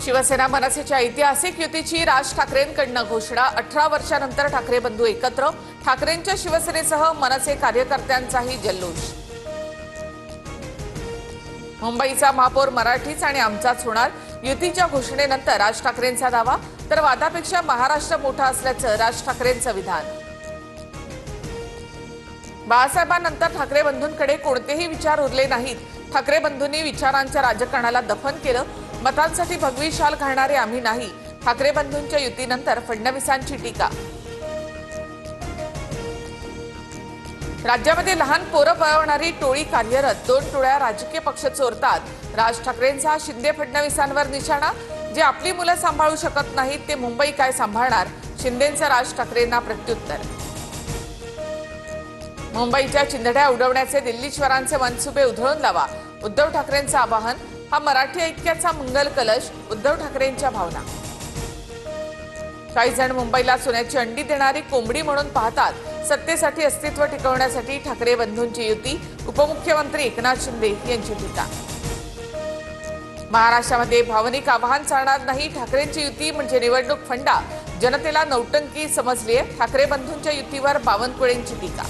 शिवसेना मनसेच्या ऐतिहासिक युतीची राज ठाकरेंकडून घोषणा। 18 वर्षांनंतर ठाकरे बंधू एकत्र। ठाकरेंच्या शिवसेनेसह मनसे कार्यकर्त्यांचाही जल्लोष। मुंबईचा महापौर मराठीच आणि आमचाच होणार। युतीच्या घोषणेनंतर राज ठाकरेंचा दावा, तर वादापेक्षा महाराष्ट्र मोठा असल्याचं राज ठाकरेंचं विधान। बाळासाहेबांनंतर ठाकरे बंधूंकडे कोणतेही विचार उरले नाहीत। ठाकरे बंधूंनी विचारांच्या राजकारणाला दफन केलं। मतांसाठी भगवी शाल घालणारे आम्ही नाही। ठाकरे बंधूंच्या युतीनंतर फडणवीसांची टीका। राज्यामध्ये लहान पोरं पळवणारी टोळी कार्यरत। 2 टोळ्या राजकीय पक्ष चोरतात। राज ठाकरेंचा शिंदे फडणवीसांवर निशाणा। जे आपली मुलं सांभाळू शकत नाहीत ते मुंबई काय सांभाळणार? शिंदेंचं राज ठाकरेंना प्रत्युत्तर। मुंबईच्या चिंधड्या उडवण्याचे दिल्लीश्वरांचे मनसुबे उधळून लावा। उद्धव ठाकरेंचं आवाहन। हा मराठी ऐक्याचा मंगल कलश। उद्धव ठाकरेंच्या भावना। काही जण मुंबईला सोन्याची अंडी देणारी कोंबडी म्हणून पाहतात। सत्तेसाठी अस्तित्व टिकवण्यासाठी ठाकरे बंधूंची युती। उपमुख्यमंत्री एकनाथ शिंदे यांची टीका। महाराष्ट्रामध्ये भावनिक आवाहन चालणार नाही। ठाकरेंची युती म्हणजे निवडणूक फंडा। जनतेला नौटंकी समजलीये। ठाकरे बंधूंच्या युतीवर बावनकुळेंची टीका।